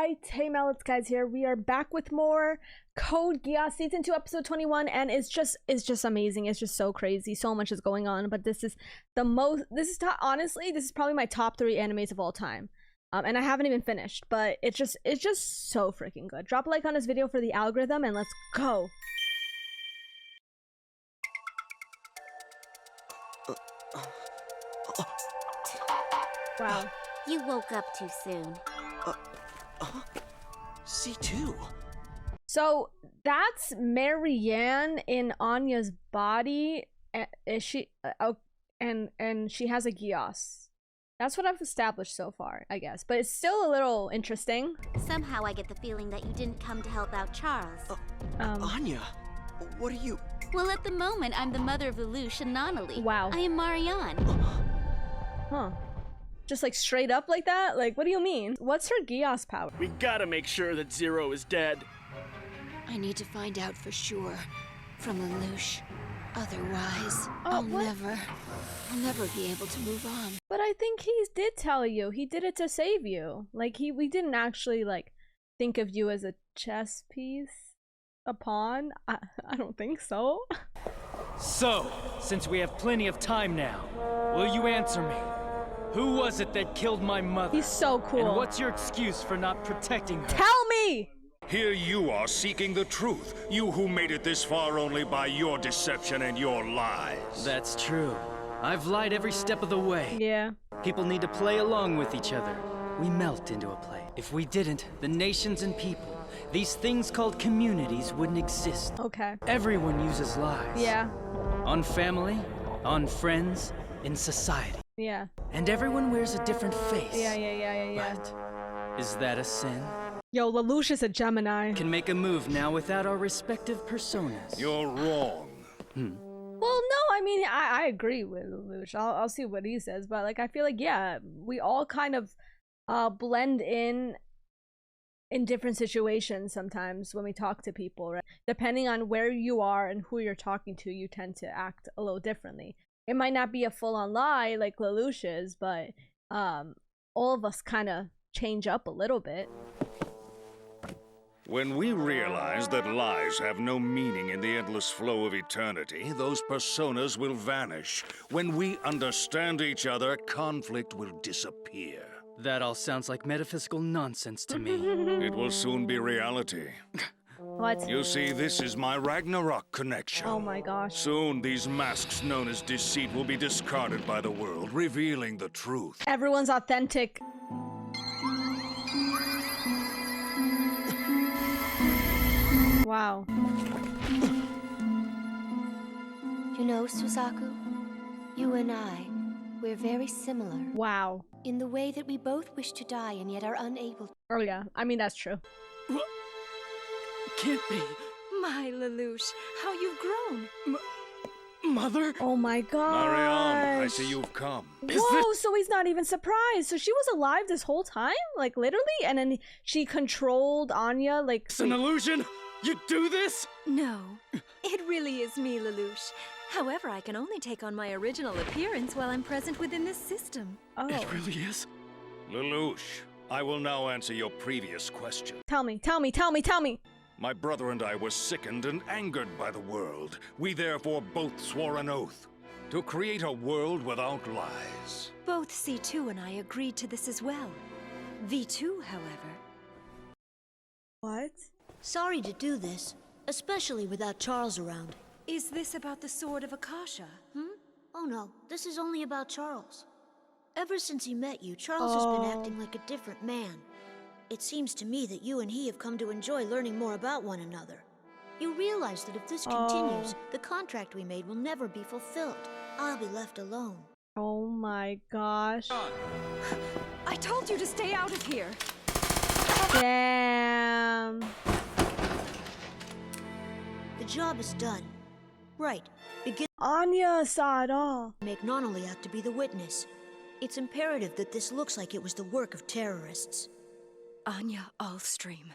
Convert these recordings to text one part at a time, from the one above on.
Alright, hey Melits guys here. We are back with more Code Geass Season 2 Episode 21, and it's just amazing. It's just so crazy. So much is going on, but this is the most, honestly, this is probably my top 3 animes of all time. And I haven't even finished, but it's just so freaking good. Drop a like on this video for the algorithm, and let's go. Wow. You woke up too soon. C2. So that's Marianne in Anya's body. Is she? And she has a Geass. That's what I've established so far, I guess. But it's still a little interesting. Somehow I get the feeling that you didn't come to help out Charles. Anya, what are you? Well, at the moment, I'm the mother of Lelouch and Nonali. Wow. I am Marianne. Huh. Just like straight up like that? Like, what do you mean? What's her Geass power? We gotta make sure that Zero is dead. I need to find out for sure from Lelouch. Otherwise, Oh, I'll what? never be able to move on. But I think he did tell you. He did it to save you. Like, we didn't actually, like, think of you as a chess piece? A pawn? I don't think so. So, since we have plenty of time now, will you answer me? Who was it that killed my mother? He's so cool. And what's your excuse for not protecting her? Tell me! Here you are seeking the truth, you who made it this far only by your deception and your lies. That's true. I've lied every step of the way. Yeah. People need to play along with each other. We melt into a play. If we didn't, the nations and people, these things called communities, wouldn't exist. Okay. Everyone uses lies. Yeah. On family, on friends, in society. Yeah. And everyone wears a different face. Yeah. But is that a sin? Yo, Lelouch is a Gemini. Can make a move now without our respective personas. You're wrong. Well, no, I mean, I agree with Lelouch. I'll see what he says, but like, I feel like, yeah, we all kind of blend in different situations sometimes when we talk to people, right? Depending on where you are and who you're talking to, you tend to act a little differently. It might not be a full-on lie like Lelouch is, but all of us kind of change up a little bit. When we realize that lies have no meaning in the endless flow of eternity, those personas will vanish. When we understand each other, conflict will disappear. That all sounds like metaphysical nonsense to me. It will soon be reality. What? You see, this is my Ragnarok Connection. Oh my gosh. Soon, these masks known as deceit will be discarded by the world, revealing the truth. Everyone's authentic. Wow. You know, Suzaku, you and I, we're very similar. Wow. In the way that we both wish to die and yet are unable to. Oh yeah, I mean, that's true. Can't be. My Lelouch, how you've grown. Mother? Oh my god. Marianne, I see you've come. Whoa, so he's not even surprised. So she was alive this whole time? Like, literally? And then she controlled Anya, like... It's an illusion? You do this? No, it really is me, Lelouch. However, I can only take on my original appearance while I'm present within this system. Oh. It really is? Lelouch, I will now answer your previous question. Tell me. My brother and I were sickened and angered by the world. We therefore both swore an oath to create a world without lies. Both C2 and I agreed to this as well. V2, however. What? Sorry to do this, especially without Charles around. Is this about the Sword of Akasha? Oh no, this is only about Charles. Ever since he met you, Charles has been acting like a different man. It seems to me that you and he have come to enjoy learning more about one another. You realize that if this continues, the contract we made will never be fulfilled. I'll be left alone. Oh my gosh. I told you to stay out of here! Damn. The job is done. Right, begin. Anya saw it all. Make Nonali out to be the witness. It's imperative that this looks like it was the work of terrorists. Anya Allstream,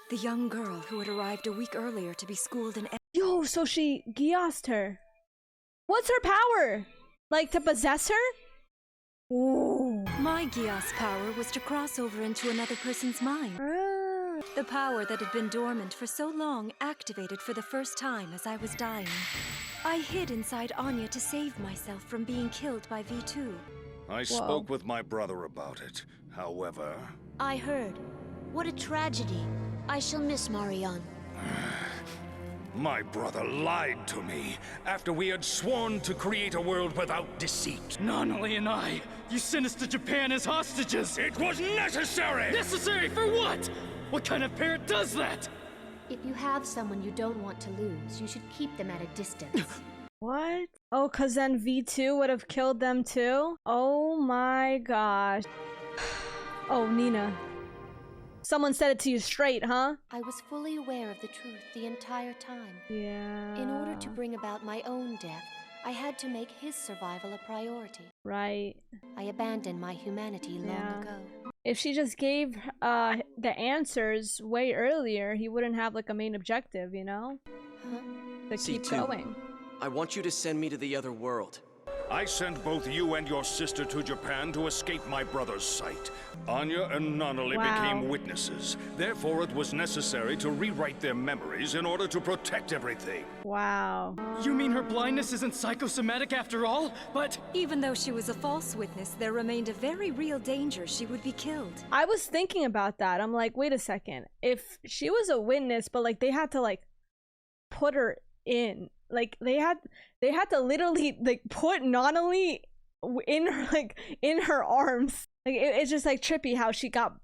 the young girl who had arrived a week earlier to be schooled in... Yo, so she Geassed her. What's her power? Like, to possess her? Ooh. My Geass power was to cross over into another person's mind. The power that had been dormant for so long activated for the first time as I was dying. I hid inside Anya to save myself from being killed by V2. I spoke with my brother about it. However... I heard. What a tragedy. I shall miss Marianne. My brother lied to me after we had sworn to create a world without deceit. Nunnally and I, you sent us to Japan as hostages! It was necessary! Necessary for what? What kind of parent does that? If you have someone you don't want to lose, you should keep them at a distance. What? Oh, cause then V2 would have killed them too? Oh my gosh. Oh, Nina. Someone said it to you straight, huh? I was fully aware of the truth the entire time. Yeah. In order to bring about my own death, I had to make his survival a priority. Right. I abandoned my humanity long ago. If she just gave the answers way earlier, he wouldn't have like a main objective, you know? Huh? To keep going. I want you to send me to the other world. I sent both you and your sister to Japan to escape my brother's sight. Anya and Nunnally became witnesses. Therefore, it was necessary to rewrite their memories in order to protect everything. Wow. You mean her blindness isn't psychosomatic after all? But... Even though she was a false witness, there remained a very real danger she would be killed. I was thinking about that. I'm like, wait a second. If she was a witness, but like they had to like put her in, like they had to literally like put Nunnally in her in her arms. Like it's just like trippy how she got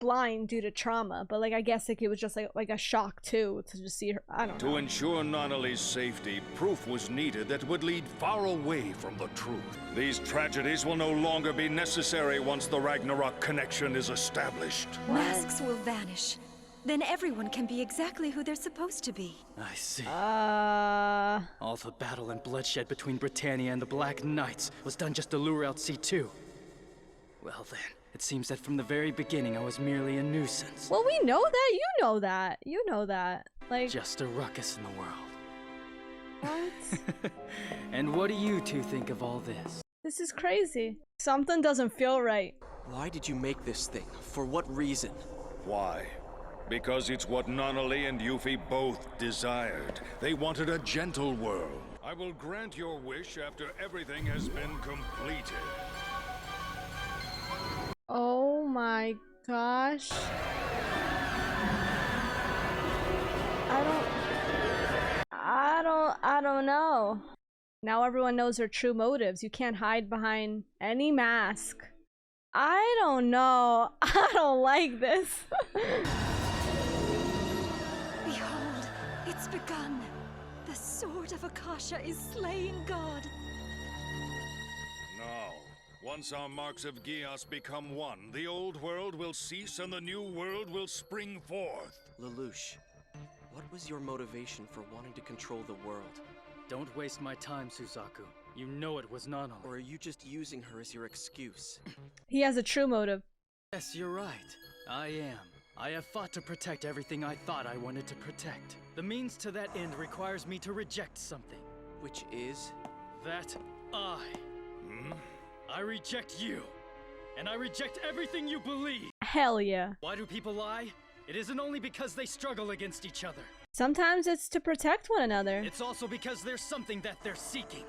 blind due to trauma, but like I guess like it was just like a shock too to just see her. I don't know. To ensure Nunnally's safety, proof was needed that would lead far away from the truth. These tragedies will no longer be necessary once the Ragnarok Connection is established. Masks will vanish. Then everyone can be exactly who they're supposed to be. I see. All the battle and bloodshed between Britannia and the Black Knights was done just to lure out C2. Well then, it seems that from the very beginning I was merely a nuisance. Well, we know that. You know that. You know that. Like... Just a ruckus in the world. What? And what do you two think of all this? This is crazy. Something doesn't feel right. Why did you make this thing? For what reason? Why? Because it's what Nunnally and Yuffie both desired. They wanted a gentle world. I will grant your wish after everything has been completed. Oh my gosh. I don't know. Now everyone knows her true motives. You can't hide behind any mask. I don't know. I don't like this. Behold, it's begun. The sword of Akasha is slaying God. Now, once our marks of Geass become one, the old world will cease and the new world will spring forth. Lelouch, what was your motivation for wanting to control the world? Don't waste my time, Suzaku. You know it was Nunnally. Or are you just using her as your excuse? He has a true motive. Yes, you're right. I am. I have fought to protect everything I thought I wanted to protect. The means to that end requires me to reject something. Which is? That I reject you. And I reject everything you believe. Hell yeah. Why do people lie? It isn't only because they struggle against each other. Sometimes it's to protect one another. It's also because there's something that they're seeking.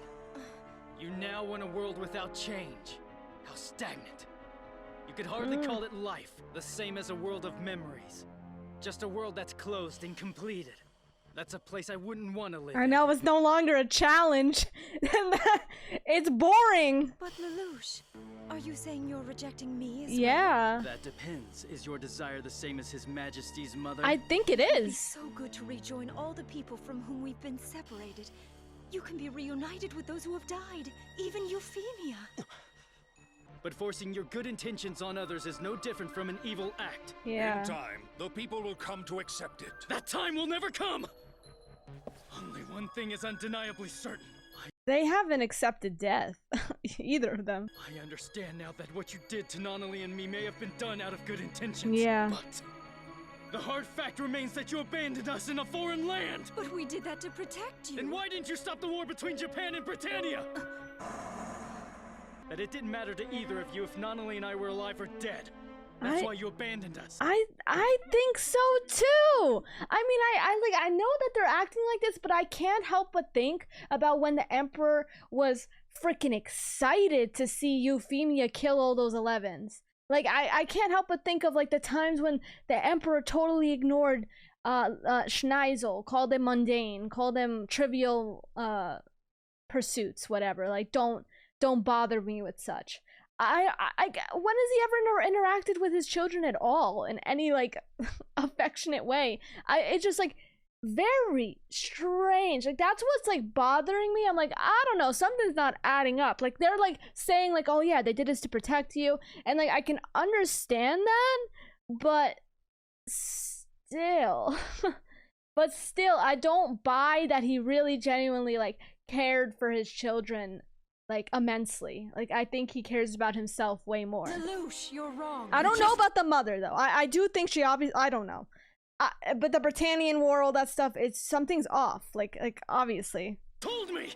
You now want a world without change. How stagnant. You could hardly call it life, the same as a world of memories. Just a world that's closed and completed. That's a place I wouldn't want to live. I know, it's no longer a challenge. It's boring. But Lelouch, are you saying you're rejecting me as well? Yeah. That depends. Is your desire the same as His Majesty's mother? I think it is. It's so good to rejoin all the people from whom we've been separated. You can be reunited with those who have died, even Euphemia. But forcing your good intentions on others is no different from an evil act. Yeah. In time, the people will come to accept it. That time will never come! Only one thing is undeniably certain. They haven't accepted death. Either of them. I understand now that what you did to Nunnally and me may have been done out of good intentions. Yeah. But the hard fact remains that you abandoned us in a foreign land! But we did that to protect you. Then why didn't you stop the war between Japan and Britannia? that it didn't matter to either of you if Nonali and I were alive or dead. That's why you abandoned us. I think so too. I mean, I know that they're acting like this, but I can't help but think about when the Emperor was freaking excited to see Euphemia kill all those 11s. Like, I can't help but think of like the times when the Emperor totally ignored Schneisel, called them mundane, called them trivial pursuits, whatever. Like, don't bother me with such. When has he ever interacted with his children at all in any like affectionate way? It's just like very strange. Like, that's what's like bothering me. I'm like, I don't know, something's not adding up. Like, they're like saying like, oh yeah, they did this to protect you, and like I can understand that, but still I don't buy that he really genuinely like cared for his children like immensely. Like, I think he cares about himself way more. Lelouch, you're wrong. I don't know about the mother though. I do think she obviously, I don't know. But the Britannian war, all that stuff, it's something's off. Like obviously. Told me!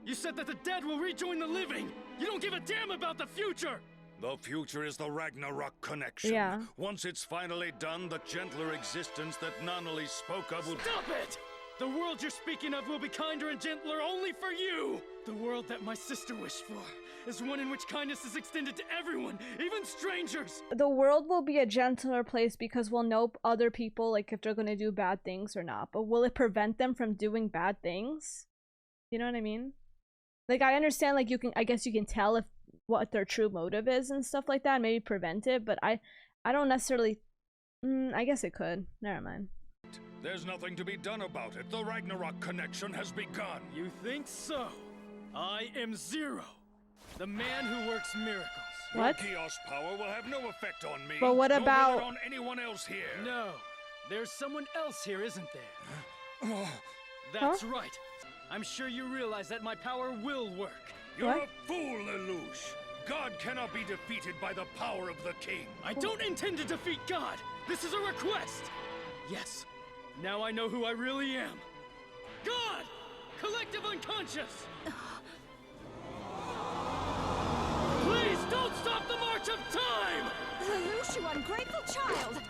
You said that the dead will rejoin the living! You don't give a damn about the future! The future is the Ragnarok Connection. Yeah. Once it's finally done, the gentler existence that Nonali spoke of will— Stop it! The world you're speaking of will be kinder and gentler only for you! The world that my sister wished for is one in which kindness is extended to everyone, even strangers! The world will be a gentler place because we'll know other people, like, if they're gonna do bad things or not. But will it prevent them from doing bad things? You know what I mean? Like, I understand, like, I guess you can tell if what their true motive is and stuff like that, maybe prevent it, but I don't necessarily... I guess it could. Never mind. There's nothing to be done about it. The Ragnarok Connection has begun. You think so? I am Zero, the man who works miracles. What? Your Geass power will have no effect on me. But what about... Nor will it on anyone else here? No, there's someone else here, isn't there? That's right. I'm sure you realize that my power will work. You're What? a fool, Lelouch. God cannot be defeated by the power of the king. I don't intend to defeat God. This is a request. Yes, now I know who I really am. God! Collective unconscious! Please don't stop the march of time! Lelouch, you ungrateful child!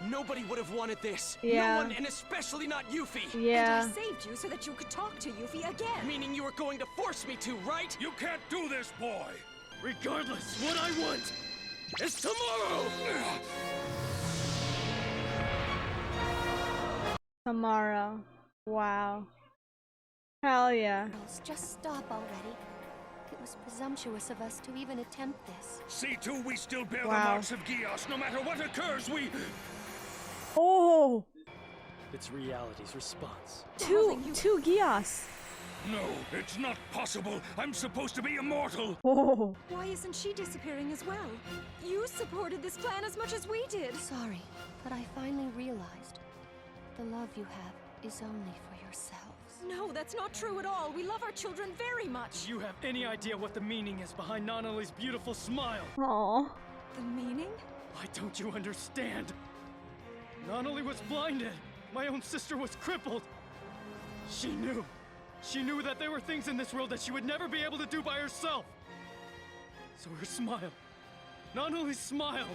Nobody would have wanted this. Yeah. No one, and especially not Yuffie. Yeah. And I saved you so that you could talk to Yuffie again. Meaning you were going to force me to, right? You can't do this, boy. Regardless, what I want is tomorrow! Tomorrow. Wow. Hell yeah. Girls, just stop already. It was presumptuous of us to even attempt this. See to we still bear the Wow. marks of Geass. No matter what occurs, we... Oh! It's reality's response. Two Geass. No, it's not possible. I'm supposed to be immortal. Oh. Why isn't she disappearing as well? You supported this plan as much as we did. Sorry, but I finally realized the love you have is only for yourselves. No, that's not true at all. We love our children very much. Do you have any idea what the meaning is behind Nonali's beautiful smile? Aww. The meaning? Why don't you understand? Nonali was blinded. My own sister was crippled. She knew. She knew that there were things in this world that she would never be able to do by herself. So her smile, Nonali's smile,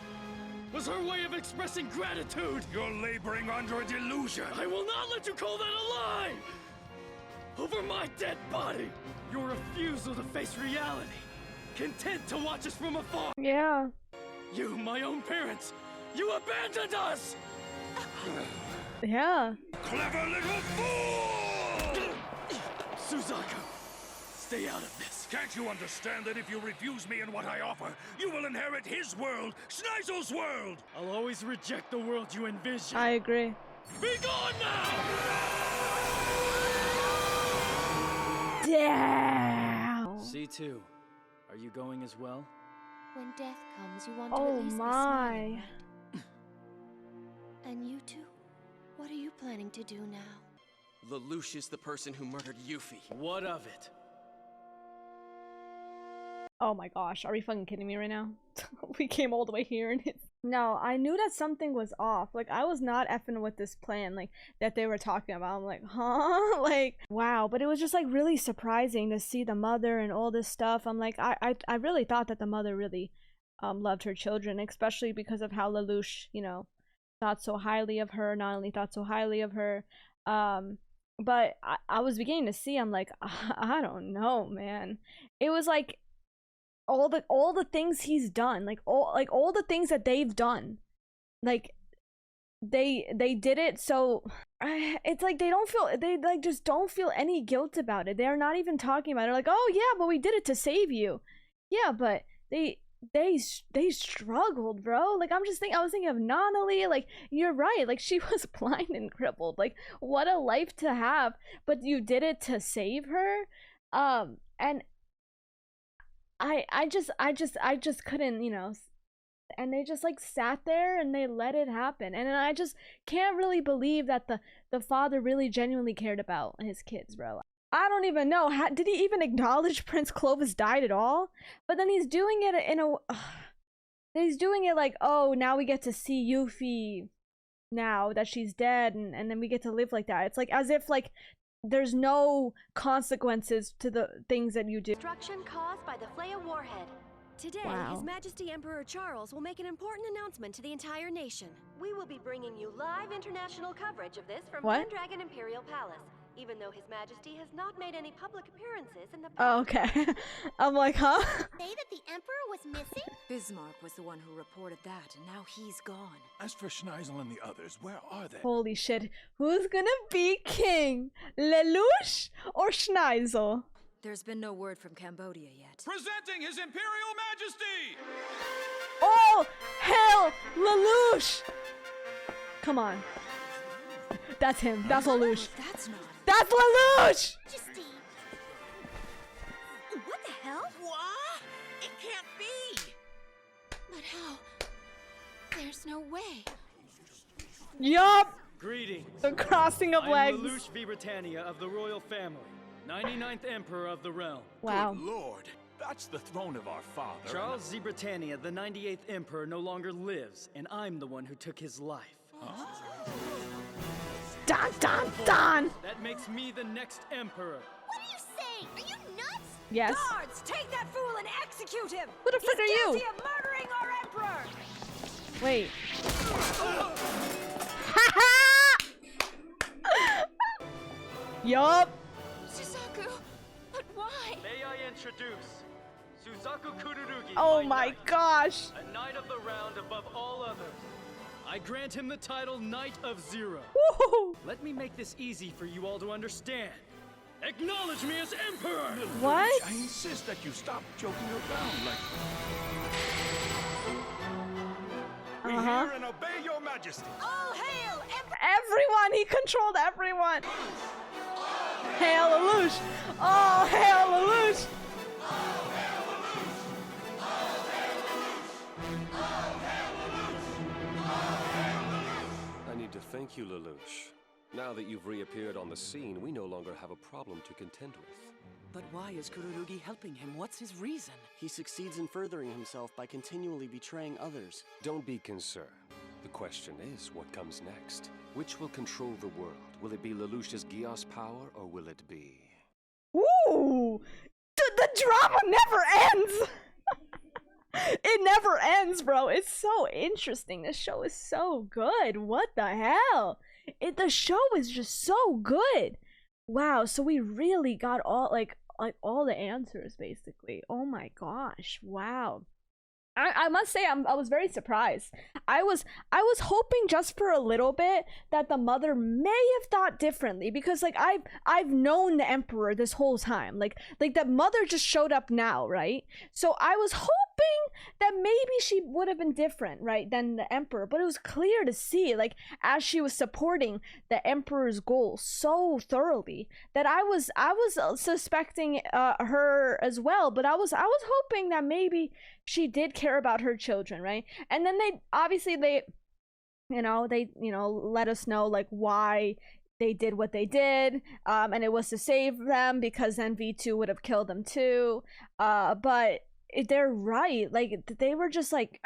was her way of expressing gratitude. You're laboring under a delusion. I will not let you call that a lie! Over my dead body! Your refusal to face reality, content to watch us from afar. Yeah. You, my own parents, you abandoned us! Yeah. Clever little fool! Suzaku, stay out of this. Can't you understand that if you refuse me and what I offer, you will inherit his world, Schneissel's world? I'll always reject the world you envision. I agree. Be gone now! Damn. C2, are you going as well? When death comes, you want to Oh at least be my. smiling, right? And you two? What are you planning to do now? Lelouch is the person who murdered Yuffie. What of it? Oh my gosh, are we fucking kidding me right now? We came all the way here and it's No, I knew that something was off. Like, I was not effing with this plan, like, that they were talking about. I'm like, huh? Like, wow. But it was just, like, really surprising to see the mother and all this stuff. I'm like, I really thought that the mother really loved her children, especially because of how Lelouch, you know, thought so highly of her, not only thought so highly of her, but I was beginning to see, I'm like, I don't know, man. It was like, all the things he's done, like all the things that they've done, like they did it, so it's like they like just don't feel any guilt about it. They're not even talking about it, like, oh yeah, but we did it to save you. Yeah, but they struggled, bro. Like, I was thinking of Nonali. Like, you're right, like, she was blind and crippled. Like, what a life to have, but you did it to save her. And I just couldn't, you know, and they just like sat there and they let it happen. And I just can't really believe that the father really genuinely cared about his kids, bro. I don't even know, did he even acknowledge Prince Clovis died at all? But then he's doing it in a he's doing it like, oh, now we get to see Yuffie now that she's dead, and then we get to live like that. It's like as if like there's no consequences to the things that you do. Destruction caused by the Flea warhead. Today, Wow. His Majesty Emperor Charles will make an important announcement to the entire nation. We will be bringing you live international coverage of this from What? Pendragon Imperial Palace, even though His Majesty has not made any public appearances in the past. Oh, okay. I'm like, huh? Say that the Emperor was missing? Bismarck was the one who reported that, and now he's gone. As for Schneisel and the others, where are they? Holy shit. Who's gonna be king? Lelouch or Schneisel? There's been no word from Cambodia yet. Presenting His Imperial Majesty! Oh, hell, Lelouch! Come on. That's him. That's Lelouch. That's not. That's Lelouch! Majesty! What the hell? What? It can't be! But how? There's no way. Yup! Greetings. The crossing of I'm legs. Lelouch v. Britannia of the royal family, 99th Emperor of the realm. Wow. Good Lord, that's the throne of our father. Charles Z. Britannia, the 98th Emperor, no longer lives, and I'm the one who took his life. Dun dun dun! That makes me the next emperor. What are you saying? Are you nuts? Yes. Guards, take that fool and execute him! Who the frick are you? Guilty of murdering our emperor! Wait. Yup. Suzaku, but why? May I introduce Suzaku Kururugi, Oh my knight, gosh. a knight of the round above all others. I grant him the title Knight of Zero. Woo. Let me make this easy for you all to understand. Acknowledge me as emperor! What? I insist that you stop joking around like... We hear and obey your majesty. All hail Emperor! Everyone. He controlled everyone. Hail Lelouch. Oh, hail Lelouch. I need to thank you, Lelouch. Now that you've reappeared on the scene, we no longer have a problem to contend with. But why is Kururugi helping him? What's his reason? He succeeds in furthering himself by continually betraying others. Don't be concerned. The question is, what comes next? Which will control the world? Will it be Lelouch's Geass power, or will it be... Ooh. The drama never ends. It never ends, bro. It's so interesting. This show is so good. What the hell? The show is just so good. Wow, so we really got all like all the answers basically. Oh my gosh. Wow. I must say I was very surprised. I was hoping just for a little bit that the mother may have thought differently, because like I've known the emperor this whole time. Like the mother just showed up now, right? So I was hoping that maybe she would have been different, right, than the emperor. But it was clear to see, like, as she was supporting the emperor's goal so thoroughly, that I was suspecting her as well. But I was hoping that maybe she did care about her children, right? And then they let us know like why they did what they did, and it was to save them, because then V2 would have killed them too. But they're right, like they were just like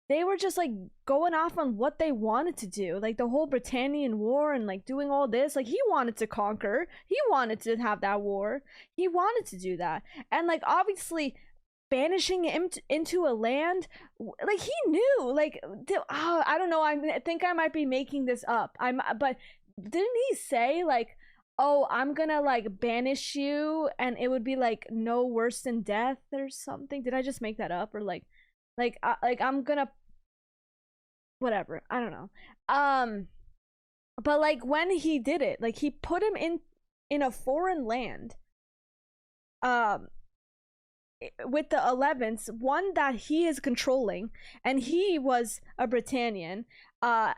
they were just like going off on what they wanted to do, like the whole Britannian war and like doing all this. Like he wanted to conquer, he wanted to have that war, he wanted to do that, and like obviously banishing him into a land, like he knew, like I don't know, I think I might be making this up, but didn't he say like, oh, I'm gonna like banish you and it would be like no worse than death or something? Did I just make that up? Or like I'm gonna, whatever, I don't know. But like when he did it, like he put him in a foreign land, with the 11th, one that he is controlling, and he was a Britannian, and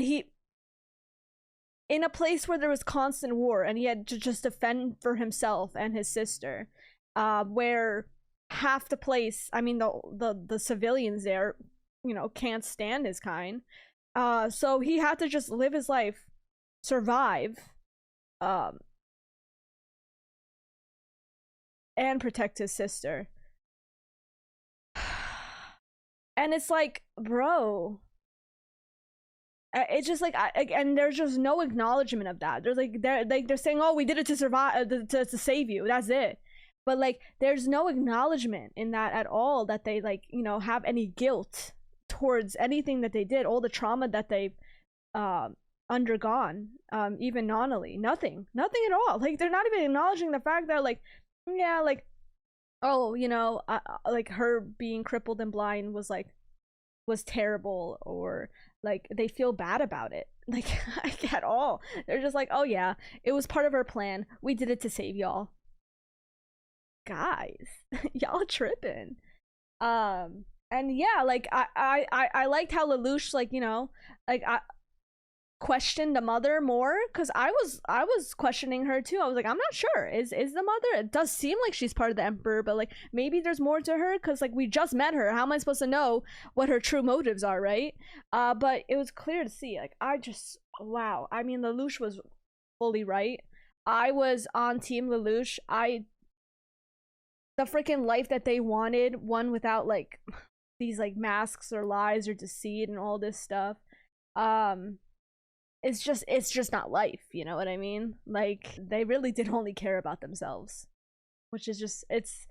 he, in a place where there was constant war, and he had to just defend for himself and his sister, where half the place, I mean the civilians there, you know, can't stand his kind, so he had to just live his life, survive, and protect his sister. And it's like, bro, it's just like, and there's just no acknowledgement of that. There's like they're saying, oh, we did it to survive, to save you, that's it. But like there's no acknowledgement in that at all, that they like, you know, have any guilt towards anything that they did, all the trauma that they've undergone, even nominally, nothing at all. Like they're not even acknowledging the fact that like, yeah, like, oh, you know, like her being crippled and blind was terrible, or like they feel bad about it, like at all. They're just like, oh yeah, it was part of our plan, we did it to save y'all. Guys, y'all tripping. And yeah, like I liked how Lelouch, like, you know, like I questioned the mother more, because I was questioning her too. I was like, I'm not sure, is the mother, it does seem like she's part of the emperor, but like maybe there's more to her, because like we just met her, how am I supposed to know what her true motives are, right? But it was clear to see, like, I just, wow, I mean, Lelouch was fully right. I was on team Lelouch. The freaking life that they wanted, one without like these like masks or lies or deceit and all this stuff, it's just not life, you know what I mean? Like they really did only care about themselves, which is just, it's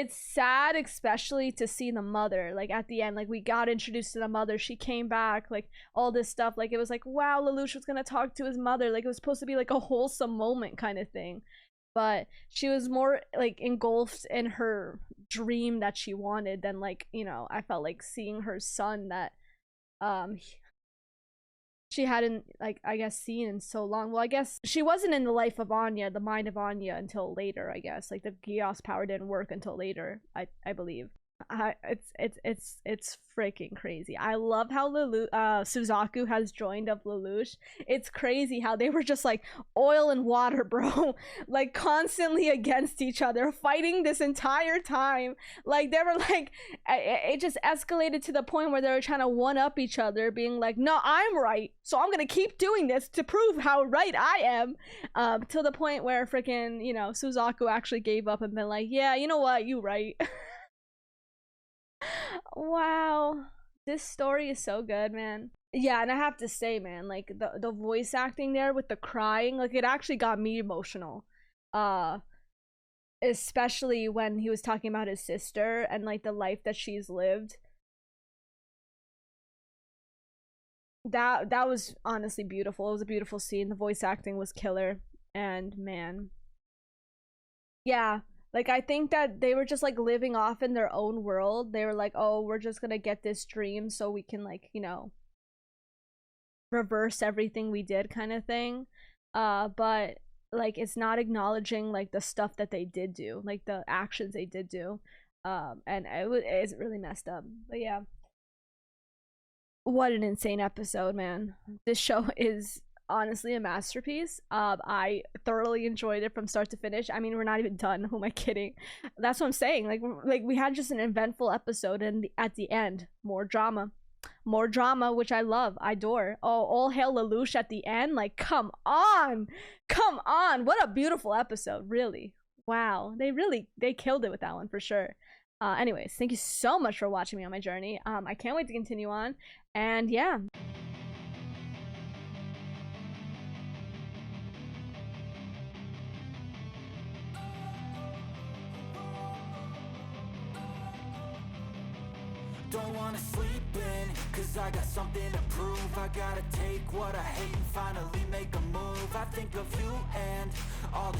sad, especially to see the mother, like at the end, like we got introduced to the mother, she came back, like all this stuff, like it was like, wow, Lelouch was gonna talk to his mother, like it was supposed to be like a wholesome moment kind of thing, but she was more like engulfed in her dream that she wanted than like, you know, I felt like seeing her son that she hadn't, like, I guess, seen in so long. Well, I guess she wasn't in the life of Anya, the mind of Anya, until later, I guess. Like the Geass power didn't work until later, I believe. It's freaking crazy. I love how Suzaku has joined up Lelouch. It's crazy how they were just like oil and water, bro, like constantly against each other, fighting this entire time. Like they were like, it just escalated to the point where they were trying to one up each other, being like, no, I'm right, so I'm gonna keep doing this to prove how right I am, to the point where freaking, you know, Suzaku actually gave up and been like, yeah, you know what, you right. Wow, this story is so good, man. Yeah, and I have to say, man, like the voice acting there with the crying, like it actually got me emotional, especially when he was talking about his sister and like the life that she's lived. That was honestly beautiful. It was a beautiful scene. The voice acting was killer, and man, yeah, like I think that they were just like living off in their own world. They were like, oh, we're just gonna get this dream so we can, like, you know, reverse everything we did kind of thing. But like it's not acknowledging like the stuff that they did do, like the actions they did do, and it's really messed up. But yeah, what an insane episode, man. This show is honestly a masterpiece. I thoroughly enjoyed it from start to finish. I mean, we're not even done. Who am I kidding? That's what I'm saying. Like we had just an eventful episode, and at the end, more drama, which I love, I adore. Oh, all hail Lelouch at the end. Like, come on, what a beautiful episode. Really, wow, they killed it with that one for sure. Anyways, thank you so much for watching me on my journey. I can't wait to continue on, and yeah. Don't wanna sleep in, cause I got something to prove. I gotta take what I hate and finally make a move. I think of you and all the